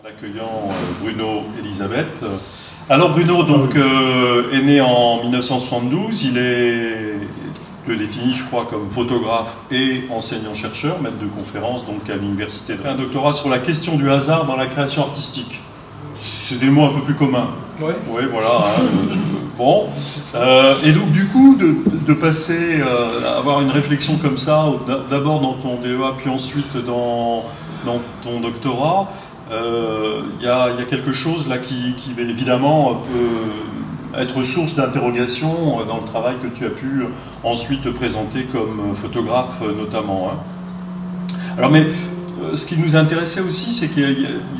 En accueillant Bruno Elisabeth. Alors Bruno donc, est né en 1972, il est défini je crois comme photographe et enseignant-chercheur, maître de conférence donc à l'université. Un doctorat sur la question du hasard dans la création artistique. C'est des mots un peu plus communs. Ouais. Oui, voilà. Bon. Et donc du coup, de passer à avoir une réflexion comme ça, d'abord dans ton DEA, puis ensuite dans ton doctorat, y a quelque chose là qui évidemment peut être source d'interrogation dans le travail que tu as pu ensuite présenter comme photographe notamment. Hein. Alors mais ce qui nous intéressait aussi, c'est que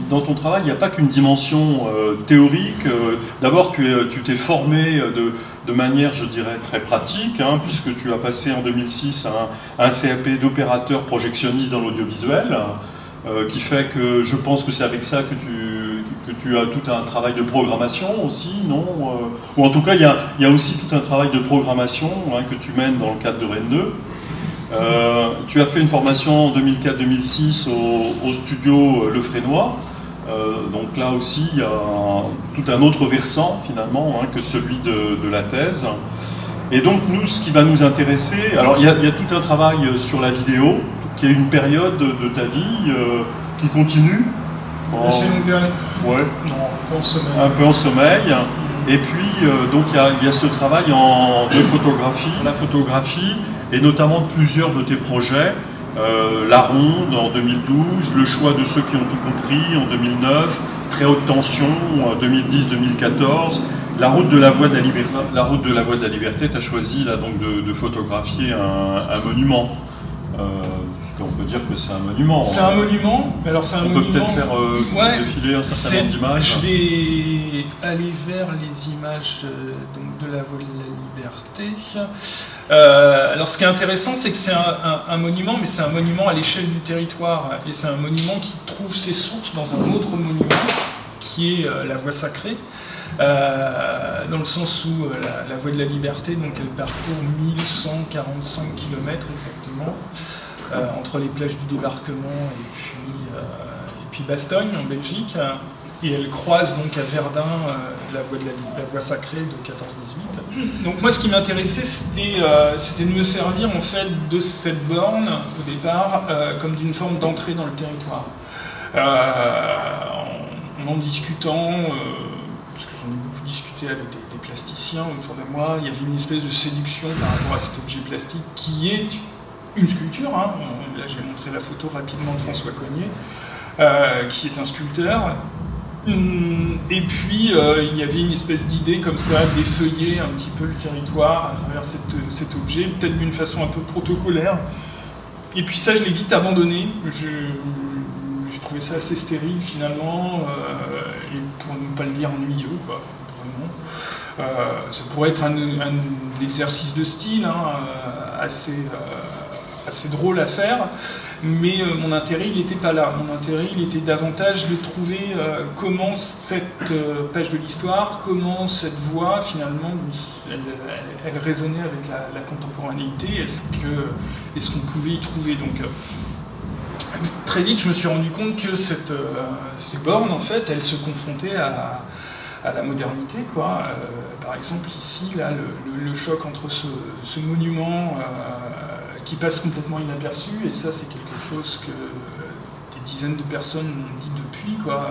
dans ton travail, il n'y a pas qu'une dimension théorique. D'abord, tu t'es formé de manière, je dirais, très pratique, hein, puisque tu as passé en 2006 un CAP d'opérateur projectionniste dans l'audiovisuel, qui fait que je pense que c'est avec ça que tu as tout un travail de programmation aussi, non ou en tout cas, il y a aussi tout un travail de programmation hein, que tu mènes dans le cadre de Rennes 2. Tu as fait une formation en 2004-2006 au studio Le Frénois. Donc là aussi, il y a tout un autre versant finalement hein, que celui de la thèse. Et donc nous, ce qui va nous intéresser, alors il y a tout un travail sur la vidéo, qui est une période de ta vie qui continue. C'est une période. Ouais. Non, un peu en sommeil. Un peu en sommeil. Et puis donc il y a ce travail de photographie, la photographie, et notamment plusieurs de tes projets. La Ronde en 2012, Le choix de ceux qui ont tout compris en 2009, Très haute tension en 2010-2014, La route de la voie de la liberté. La route de la voie de la liberté, tu as choisi là, donc, de photographier un monument. On peut dire que c'est un monument. C'est un monument, mais alors c'est un monument. On peut peut-être faire défiler un certain nombre d'images. Je vais aller vers les images donc de la voie de la liberté. Alors ce qui est intéressant, c'est que c'est un monument, mais c'est un monument à l'échelle du territoire. Et c'est un monument qui trouve ses sources dans un autre monument, qui est la voie sacrée. Dans le sens où la voie de la liberté, donc elle parcourt 1145 km exactement. Entre les plages du débarquement et puis Bastogne en Belgique, et elle croise donc à Verdun la voie sacrée de 14-18. Donc moi ce qui m'intéressait c'était de me servir en fait de cette borne au départ comme d'une forme d'entrée dans le territoire. En discutant, parce que j'en ai beaucoup discuté avec des plasticiens autour de moi, il y avait une espèce de séduction par rapport à cet objet plastique qui est une sculpture, hein. Là j'ai montré la photo rapidement de François Cognier, qui est un sculpteur. Et puis il y avait une espèce d'idée comme ça, d'effeuiller un petit peu le territoire à travers cet objet, peut-être d'une façon un peu protocolaire. Et puis ça je l'ai vite abandonné, j'ai trouvé ça assez stérile finalement, et pour ne pas le dire ennuyeux, quoi, vraiment. Ça pourrait être un exercice de style hein, assez drôle à faire, mais mon intérêt il n'était pas là. Mon intérêt il était davantage de trouver comment cette page de l'histoire, comment cette voie finalement elle résonnait avec la contemporanéité, est-ce qu'on pouvait y trouver. Donc très vite je me suis rendu compte que ces bornes en fait elles se confrontaient à la modernité, quoi. Par exemple ici là le choc entre ce monument qui passe complètement inaperçu, et ça c'est quelque chose que des dizaines de personnes m'ont dit depuis, quoi.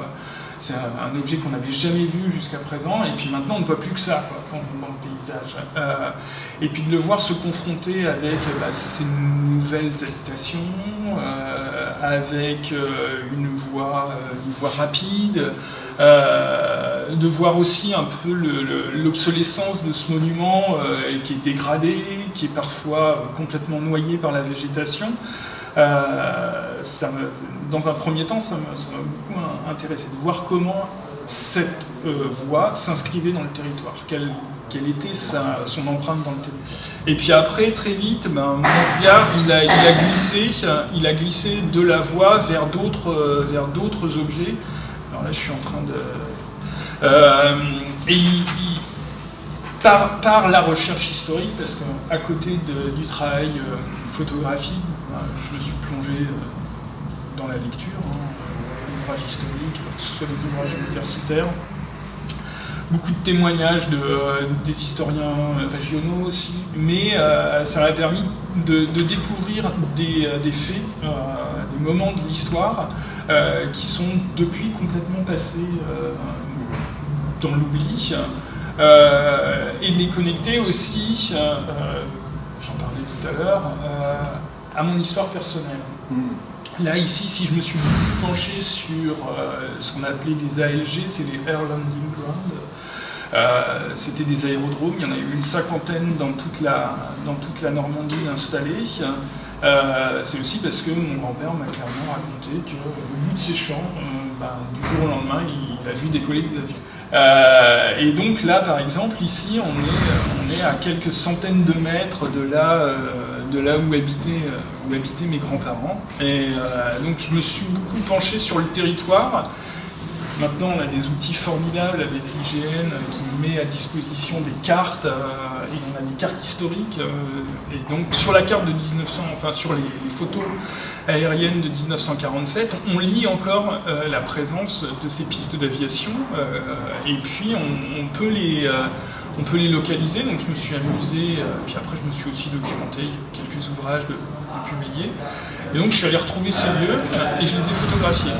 C'est un objet qu'on n'avait jamais vu jusqu'à présent, et puis maintenant on ne voit plus que ça, quoi, dans le paysage. Et puis de le voir se confronter avec ces nouvelles habitations, avec une voie rapide, de voir aussi un peu l'obsolescence de ce monument qui est dégradé, qui est parfois complètement noyé par la végétation. Dans un premier temps, ça m'a beaucoup intéressé de voir comment cette voie s'inscrivait dans le territoire, quelle était son empreinte dans le territoire. Et puis après, très vite, mon regard il a glissé de la voie vers d'autres objets. Alors là, je suis en train de... par la recherche historique, parce qu'à côté du travail photographique, je me suis plongé dans la lecture, ouvrages historiques, que ce soit des ouvrages universitaires. Beaucoup de témoignages des historiens régionaux aussi, mais ça m'a permis de découvrir des faits, des moments de l'histoire qui sont depuis complètement passés dans l'oubli, et de les connecter aussi, j'en parlais tout à l'heure, à mon histoire personnelle. Là, ici, si je me suis beaucoup penché sur ce qu'on appelait les ALG, c'est les Air Landing Ground. C'était des aérodromes, il y en a eu une cinquantaine dans toute la Normandie installée. C'est aussi parce que mon grand-père m'a clairement raconté qu'au bout de ces champs, du jour au lendemain, il a vu décoller des avions. Et donc là, par exemple, ici, on est à quelques centaines de mètres de là où habitaient mes grands-parents. Et donc je me suis beaucoup penché sur le territoire. Maintenant, on a des outils formidables avec l'IGN qui met à disposition des cartes, et on a des cartes historiques. Et donc, sur la carte de 1900, enfin sur les photos aériennes de 1947, on lit encore la présence de ces pistes d'aviation. Et puis, on peut les localiser. Donc, je me suis amusé. Puis après, je me suis aussi documenté quelques ouvrages de publiés. Et donc, je suis allé retrouver ces lieux et je les ai photographiés.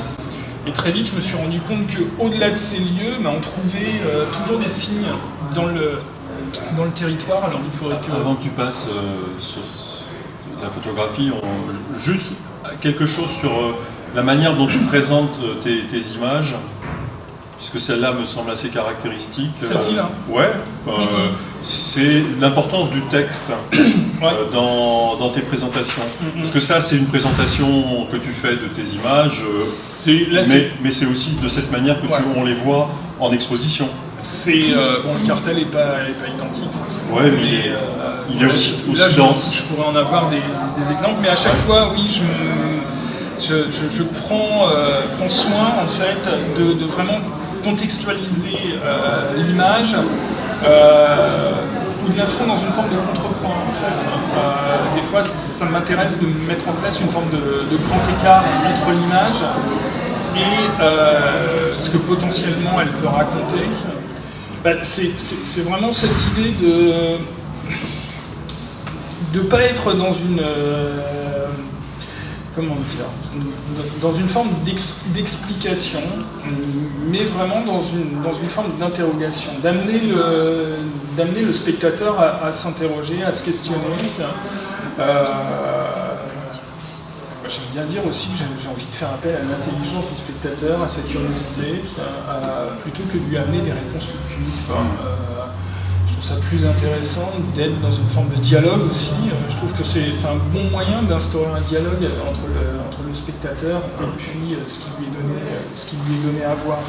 Et très vite, je me suis rendu compte qu'au-delà de ces lieux, on trouvait toujours des signes dans le territoire. Alors, il faudrait que... Avant que tu passes sur la photographie, juste quelque chose sur la manière dont tu présentes tes images, puisque celle-là me semble assez caractéristique. Celle-ci, là ouais. C'est l'importance du texte dans tes présentations. Parce que ça, c'est une présentation que tu fais de tes images, mais c'est aussi de cette manière que on les voit en exposition. Le cartel n'est pas identique. Ouais, mais il est aussi dense. Je pourrais en avoir des exemples, mais à chaque fois, oui, je prends soin en fait de vraiment contextualiser l'image ou de l'inscrire dans une forme de contrepoint en fait. Des fois, ça m'intéresse de mettre en place une forme de grand écart entre l'image et ce que potentiellement elle peut raconter. C'est vraiment cette idée de ne pas être dans une dans une forme d'explication, mais vraiment dans une forme d'interrogation, d'amener le spectateur à s'interroger, à se questionner. J'aime bien dire aussi que j'ai envie de faire appel à l'intelligence du spectateur, à sa curiosité, plutôt que de lui amener des réponses tout cuites. Je trouve ça plus intéressant d'être dans une forme de dialogue aussi. Je trouve que c'est un bon moyen d'instaurer un dialogue entre le spectateur et puis ce qui lui est donné à voir.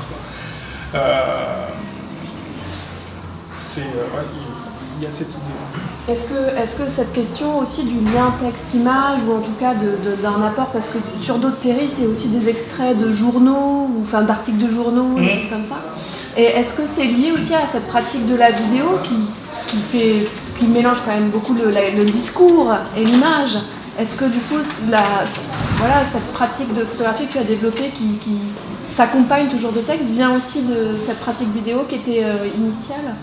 Il y a cette idée. Est-ce que cette question aussi du lien texte-image, ou en tout cas d'un apport, parce que sur d'autres séries, c'est aussi des extraits de journaux, ou d'articles de journaux, des choses comme ça. Et est-ce que c'est lié aussi à cette pratique de la vidéo qui mélange quand même beaucoup le discours et l'image? Est-ce que du coup, cette pratique de photographie que tu as développée, qui s'accompagne toujours de texte, vient aussi de cette pratique vidéo qui était initiale?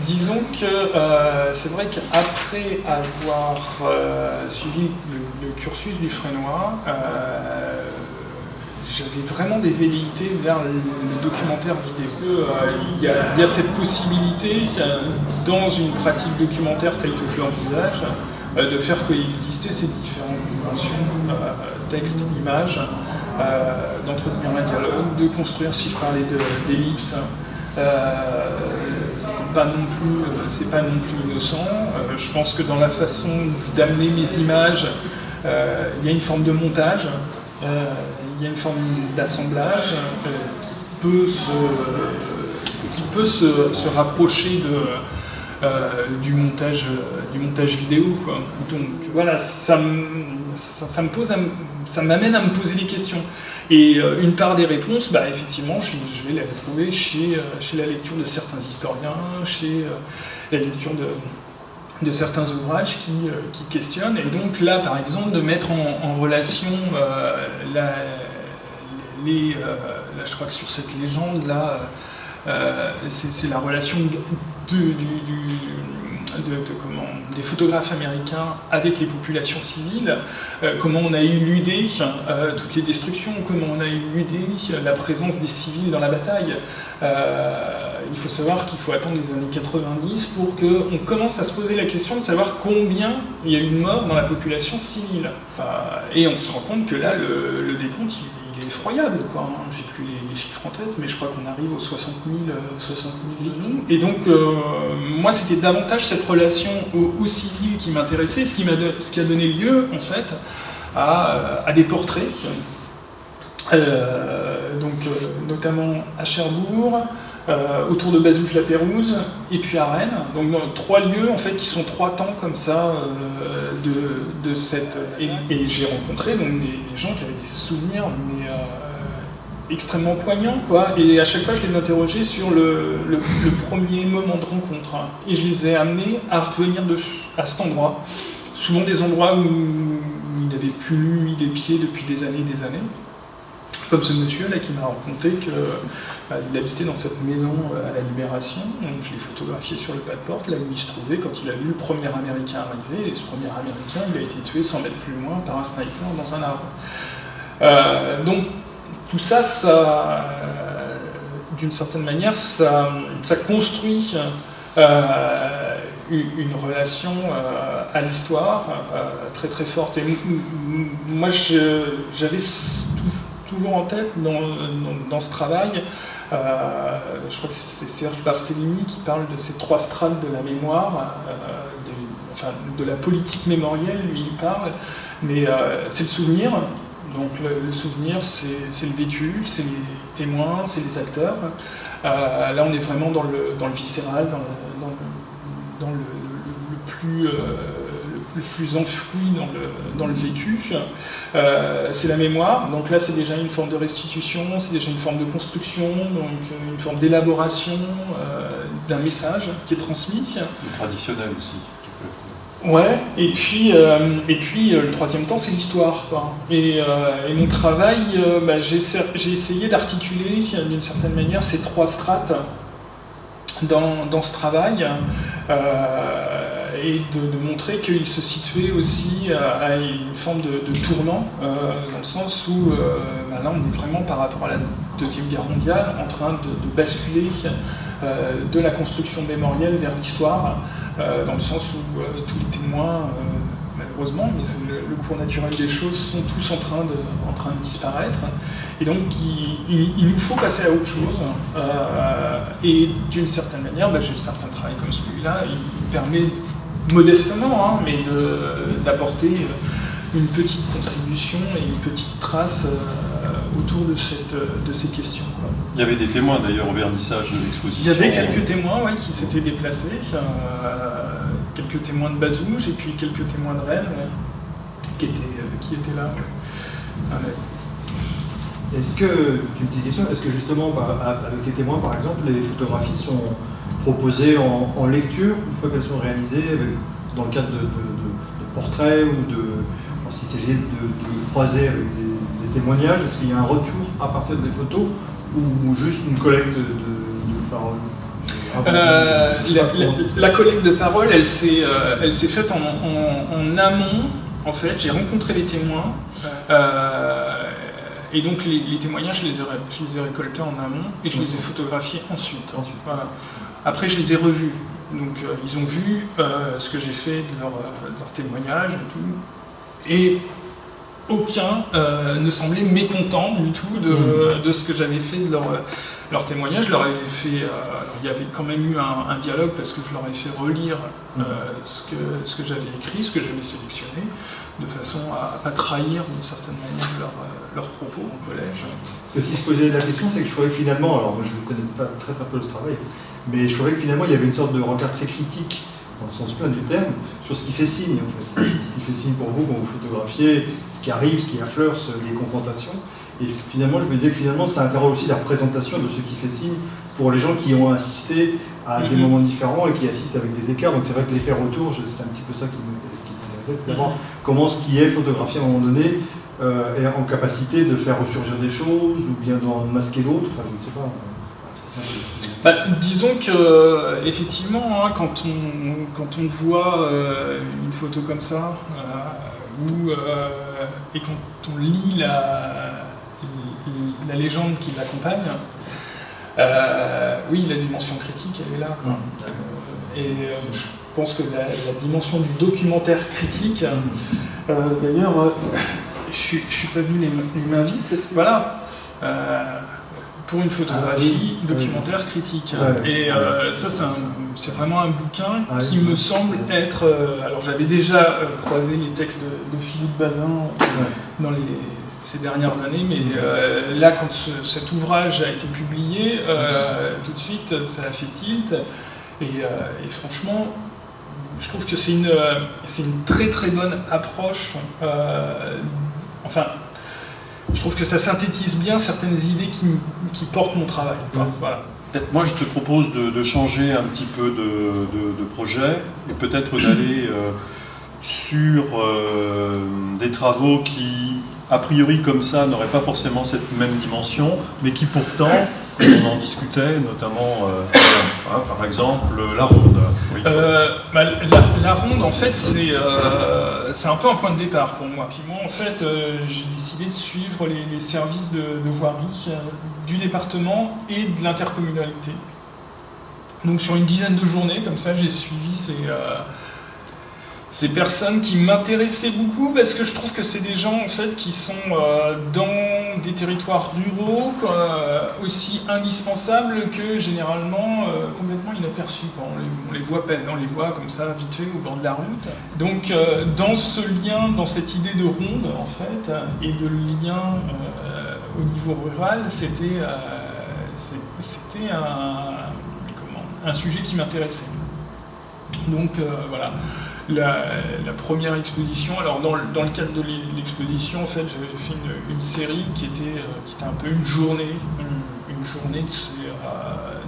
Disons que c'est vrai qu'après avoir suivi le cursus du Frénois, j'avais vraiment des velléités vers le documentaire vidéo. Il y a cette possibilité, dans une pratique documentaire telle que tu l'envisages, de faire coexister ces différentes dimensions, texte, image, d'entretenir un dialogue, de construire, si je parlais d'ellipse, c'est pas non plus innocent. Je pense que dans la façon d'amener mes images, il y a une forme de montage, il y a une forme d'assemblage qui peut se rapprocher du montage vidéo, quoi. Donc voilà, ça m'amène à me poser des questions. Et une part des réponses, effectivement, je vais les retrouver chez la lecture de certains historiens, chez la lecture de certains ouvrages qui questionnent. Et donc là, par exemple, de mettre en relation là, je crois que sur cette légende, là, c'est la relation des photographes américains avec les populations civiles, comment on a éludé toutes les destructions, comment on a éludé la présence des civils dans la bataille. Il faut savoir qu'il faut attendre les années 90 pour qu'on commence à se poser la question de savoir combien il y a eu de morts dans la population civile. Et on se rend compte que là, le décompte, il est effroyable, quoi. J'ai plus les chiffres en tête, mais je crois qu'on arrive aux 60 000 victimes. Et donc, moi, c'était davantage cette relation aux civils qui m'intéressait, ce qui a donné lieu, en fait, à des portraits. Notamment à Cherbourg, autour de Bazouges-la-Pérouse, et puis à Rennes. Donc, 3 lieux, en fait, qui sont 3 temps comme ça de cette... Et j'ai rencontré donc, des gens qui avaient des souvenirs mais, extrêmement poignants, quoi. Et à chaque fois, je les interrogeais sur le premier moment de rencontre. Hein. Et je les ai amenés à revenir à cet endroit. Souvent des endroits où ils n'avaient plus mis les pieds depuis des années et des années. Comme ce monsieur là qui m'a raconté qu'il habitait dans cette maison à la Libération, donc je l'ai photographié sur le pas de porte, là où il se trouvait quand il a vu le premier Américain arriver, et ce premier Américain il a été tué 100 mètres plus loin par un sniper dans un arbre. Donc tout ça, d'une certaine manière, ça construit une relation à l'histoire très très forte. Et moi j'avais toujours en tête dans ce travail, je crois que c'est Serge Barcellini qui parle de ces 3 strates de la mémoire, de la politique mémorielle, lui il parle, mais c'est le souvenir. Donc le souvenir, c'est le vécu, c'est les témoins, c'est les acteurs. Là on est vraiment dans le viscéral, dans le plus enfoui dans le vécu. C'est la mémoire, donc là c'est déjà une forme de restitution, c'est déjà une forme de construction, donc une forme d'élaboration d'un message qui est transmis. Le traditionnel aussi. Ouais, et puis le troisième temps c'est l'histoire, quoi. Et mon travail, j'ai essayé d'articuler d'une certaine manière ces 3 strates dans ce travail, et de montrer qu'il se situait aussi à une forme de tournant, dans le sens où là on est vraiment par rapport à la Deuxième Guerre mondiale en train de basculer de la construction mémorielle vers l'histoire, dans le sens où tous les témoins, malheureusement, mais le cours naturel des choses, sont tous en train de disparaître. Et donc il nous faut passer à autre chose. Et d'une certaine manière, j'espère qu'un travail comme celui-là, il permet modestement, mais d'apporter une petite contribution et une petite trace autour de ces questions, quoi. Il y avait des témoins d'ailleurs au vernissage de l'exposition. Il y avait quelques témoins qui s'étaient déplacés, quelques témoins de Bazouges et puis quelques témoins de Rennes qui étaient là. Est-ce que, une petite question, est-ce que justement avec les témoins par exemple, les photographies sont proposées en lecture une fois qu'elles sont réalisées dans le cadre de portraits ou lorsqu'il s'agit de croiser avec des témoignages? Est-ce qu'il y a un retour à partir des photos ou juste une collecte de paroles? La collecte de paroles, elle s'est faite en amont. En fait, j'ai rencontré les témoins. Et donc les témoignages, je les ai récoltés en amont et je les ai photographiés ensuite. Voilà. Après, je les ai revus. Donc ils ont vu ce que j'ai fait de leur témoignage et tout. Et aucun ne semblait mécontent du tout de ce que j'avais fait de leur témoignage. Je leur avais fait, il y avait quand même eu un dialogue parce que je leur ai fait relire ce que j'avais écrit, ce que j'avais sélectionné, de façon à ne pas trahir d'une certaine manière leurs propos au collège. Parce que si je posais la question, c'est que je trouvais que finalement, alors moi je ne connais pas très peu ce travail, mais je trouvais que finalement il y avait une sorte de regard très critique, dans le sens plein du terme, sur ce qui fait signe en fait. Ce qui fait signe pour vous quand vous photographiez, ce qui arrive, ce qui affleure, les confrontations. Et finalement, je me disais que finalement ça interroge aussi la représentation de ce qui fait signe pour les gens qui ont assisté à des moments différents et qui assistent avec des écarts. Donc c'est vrai que l'effet retour, c'est un petit peu ça qui m'intéressait, c'est savoir comment ce qui est photographié à un moment donné est en capacité de faire ressurgir des choses ou bien d'en masquer d'autres, enfin je ne sais pas. Disons que effectivement, hein, quand on voit une photo comme ça, et quand on lit la légende qui l'accompagne, oui, la dimension critique, elle est là, quoi. Je pense que la dimension du documentaire critique, d'ailleurs, je suis pas venu les mains vides, parce que voilà, pour une photographie, documentaire critique. Et ça, c'est vraiment un bouquin qui me semble être... alors j'avais déjà croisé les textes de Philippe Bazin dans ces dernières années, mais là, quand cet ouvrage a été publié, tout de suite, ça a fait tilt. Et franchement, je trouve que c'est une très très bonne approche. Enfin, je trouve que ça synthétise bien certaines idées qui portent mon travail. Enfin, voilà. Moi, je te propose de changer un petit peu de projet et peut-être d'aller sur des travaux qui, a priori comme ça, n'auraient pas forcément cette même dimension, mais qui pourtant, comme on en discutait, notamment, par exemple, la ronde. Oui. La ronde, en fait, c'est un peu un point de départ pour moi. Puis moi, en fait, j'ai décidé de suivre les services de voirie du département et de l'intercommunalité. Donc sur une dizaine de journées, comme ça, j'ai suivi ces personnes qui m'intéressaient beaucoup parce que je trouve que c'est des gens en fait qui sont dans des territoires ruraux aussi indispensables que généralement complètement inaperçus. On les voit comme ça vite fait au bord de la route. Donc dans ce lien, dans cette idée de ronde en fait et de lien au niveau rural, c'était un sujet qui m'intéressait. Donc voilà. La première exposition, alors dans le cadre de l'exposition, en fait, j'avais fait une série qui était un peu une journée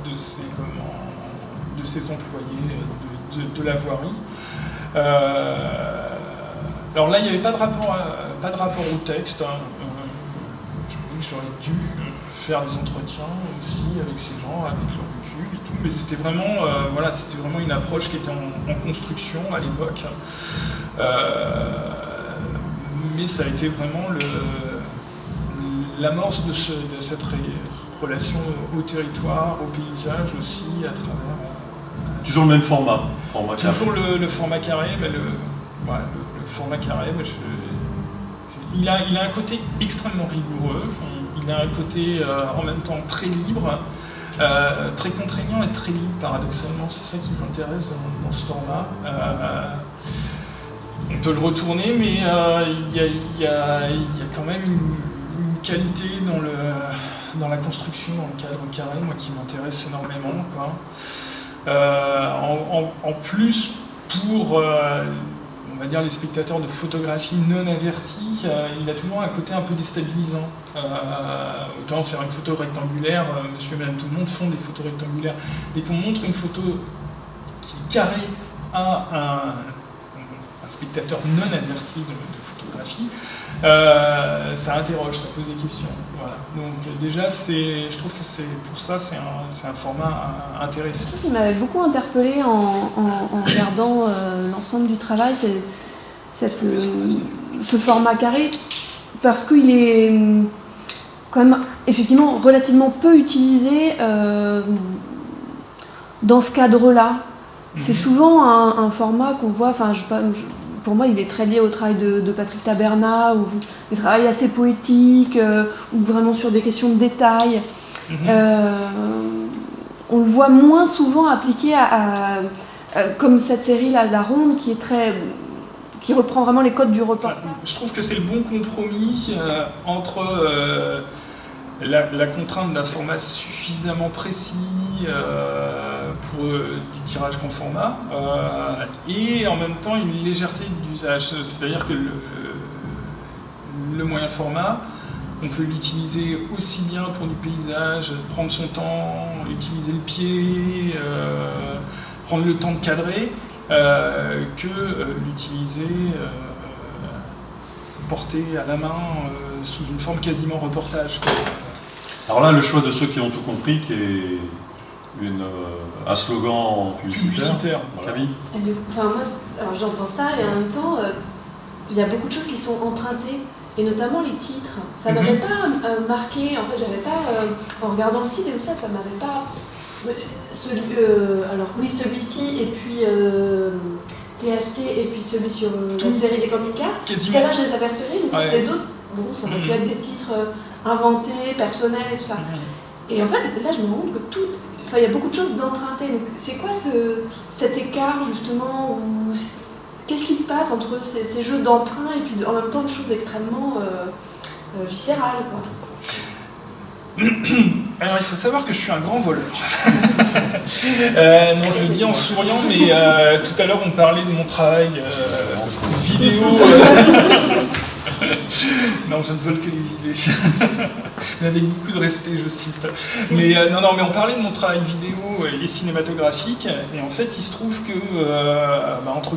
de ces employés de la voirie. Alors là, il n'y avait pas de rapport au texte. Hein. Je me dis que j'aurais dû faire des entretiens aussi avec ces gens, avec leur recul et tout, mais c'était vraiment une approche qui était en construction à l'époque. Mais ça a été vraiment l'amorce de cette relation au territoire, au paysage aussi, à travers... Toujours le même format carré. Toujours le format carré, mais le format carré, il a un côté extrêmement rigoureux. Il a un côté en même temps très libre, très contraignant et très libre paradoxalement. C'est ça qui m'intéresse dans ce format. On peut le retourner, mais il y a quand même une qualité dans la construction, dans le cadre carré, moi qui m'intéresse énormément, quoi. En plus, pour on va dire les spectateurs de photographie non avertis, il a toujours un côté un peu déstabilisant. Autant faire une photo rectangulaire, monsieur et madame tout le monde font des photos rectangulaires. Dès qu'on montre une photo qui est carrée à un spectateur non averti de photographie, ça interroge, ça pose des questions. Voilà. Donc déjà, je trouve que pour ça, c'est un format intéressant. Ce qui m'avait beaucoup interpellé en regardant l'ensemble du travail, c'est ce format carré, parce qu'il est quand même effectivement relativement peu utilisé dans ce cadre-là. C'est souvent un format qu'on voit, pour moi il est très lié au travail de Patrick Tabernas, ou des travails assez poétiques, ou vraiment sur des questions de détail. On le voit moins souvent appliqué comme cette série-là, La Ronde, qui reprend vraiment les codes du reportage. Je trouve que c'est le bon compromis entre la contrainte d'un format suffisamment précis pour du tirage grand format et en même temps une légèreté d'usage. C'est-à-dire que le moyen format, on peut l'utiliser aussi bien pour du paysage, prendre son temps, utiliser le pied, prendre le temps de cadrer, que l'utiliser porté à la main sous une forme quasiment reportage. Alors là, le choix de ceux qui ont tout compris, qui est un slogan publicitaire. Voilà. Camille. Et moi, alors j'entends ça et en même temps, il y a beaucoup de choses qui sont empruntées, et notamment les titres. Ça m'avait pas marqué, en fait, j'avais pas, en regardant le site et tout ça, ça m'avait pas. Celui-ci, et puis THT, et puis celui sur la série des camping-cars. Celle-là, je les avais repérés, mais c'est que les autres, bon, ça aurait pu être des titres inventés, personnels et tout ça. Et en fait, là, je me rends compte que il y a beaucoup de choses d'emprunter. Donc, c'est quoi cet écart, justement, où qu'est-ce qui se passe entre ces jeux d'emprunt et puis en même temps de choses extrêmement viscérales, quoi. Alors il faut savoir que je suis un grand voleur. Non, je le dis en souriant, mais tout à l'heure on parlait de mon travail vidéo. Non, je ne vole que les idées. Mais avec beaucoup de respect, je cite. Mais mais on parlait de mon travail vidéo et cinématographique, et en fait il se trouve que entre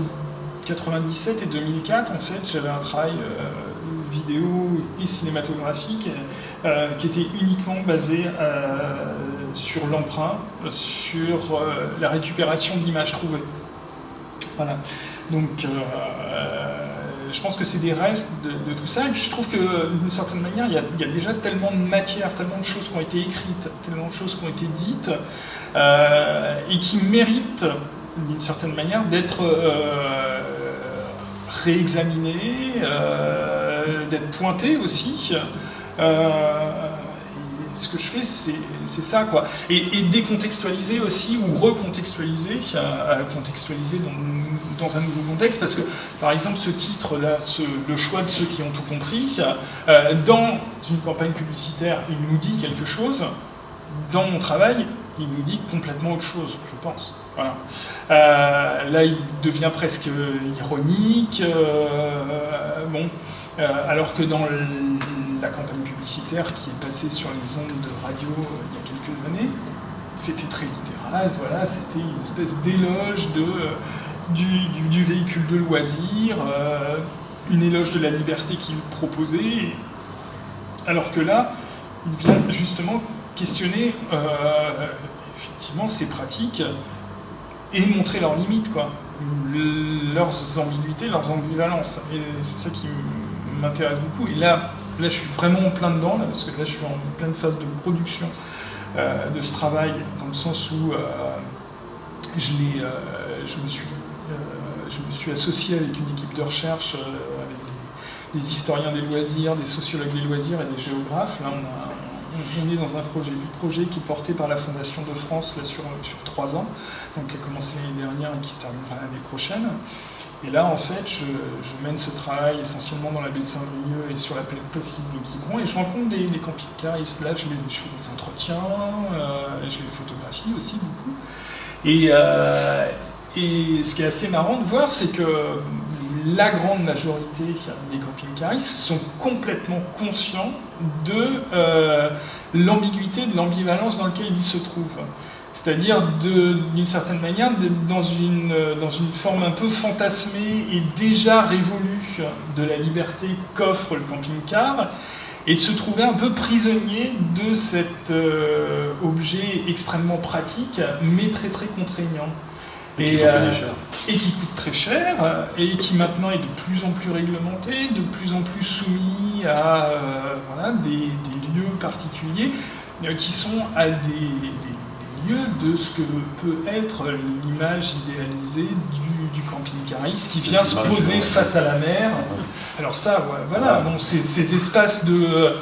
97 et 2004, en fait, j'avais un travail vidéo et cinématographique qui était uniquement basé sur l'emprunt, sur la récupération d'images trouvées. Voilà. Donc, je pense que c'est des restes de tout ça, et puis je trouve que d'une certaine manière, il y a déjà tellement de matière, tellement de choses qui ont été écrites, tellement de choses qui ont été dites, et qui méritent d'une certaine manière d'être réexaminées, d'être pointées aussi. Ce que je fais, c'est ça, quoi. Et décontextualiser aussi, ou recontextualiser, contextualiser dans un nouveau contexte, parce que, par exemple, ce titre-là, le choix de ceux qui ont tout compris, dans une campagne publicitaire, il nous dit quelque chose. Dans mon travail, il nous dit complètement autre chose, je pense. Voilà. Là, il devient presque ironique, alors que dans la campagne publicitaire qui est passée sur les ondes de radio il y a quelques années, c'était très littéral, voilà, c'était une espèce d'éloge du véhicule de loisir, une éloge de la liberté qu'il proposait, alors que là, il vient justement questionner effectivement ces pratiques et montrer leurs limites, quoi, leurs ambiguïtés, leurs ambivalences. Et c'est ça qui m'intéresse beaucoup. Et là, je suis vraiment en plein dedans, là, parce que là, je suis en pleine phase de production de ce travail, dans le sens où je me suis associé avec une équipe de recherche, avec des historiens des loisirs, des sociologues des loisirs et des géographes. Là, on est dans un projet qui est porté par la Fondation de France là, sur 3 ans, donc qui a commencé l'année dernière et qui se terminera l'année prochaine. Et là, en fait, je mène ce travail essentiellement dans la baie de Saint-Brieuc et sur la presqu'île de Quiberon, et je rencontre des camping-caristes. Là, je fais des entretiens, je les photographie aussi beaucoup. Et ce qui est assez marrant de voir, c'est que la grande majorité des camping-caristes sont complètement conscients de l'ambiguïté, de l'ambivalence dans laquelle ils se trouvent. C'est-à-dire, d'une certaine manière, dans une forme un peu fantasmée et déjà révolue de la liberté qu'offre le camping-car, et de se trouver un peu prisonnier de cet objet extrêmement pratique, mais très très contraignant. Et qui coûte très cher, et qui maintenant est de plus en plus réglementé, de plus en plus soumis à des lieux particuliers, qui sont à des lieux de ce que peut être l'image idéalisée du camping-cariste qui vient se poser face à la mer. Alors ça, voilà, bon, ces espaces de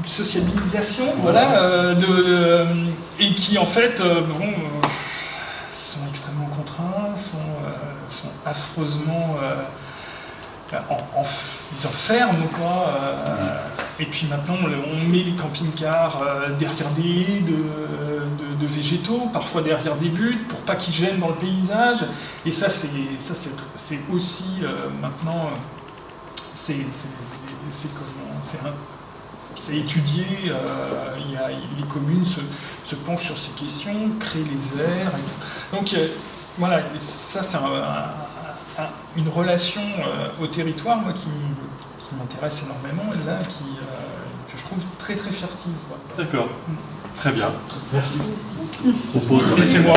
sociabilisation, voilà, et qui en fait sont extrêmement contraints, sont affreusement ils enferment, quoi. Et puis maintenant on met les camping-cars derrière des haies de végétaux, parfois derrière des buttes, pour pas qu'ils gênent dans le paysage. Et ça c'est aussi maintenant c'est étudié, les communes se penchent sur ces questions, créent les aires. Donc voilà, ça c'est une relation au territoire, moi, qui m'intéresse énormément, et là, que je trouve très très fertile. D'accord, très bien. Merci. Propose. Et c'est moi.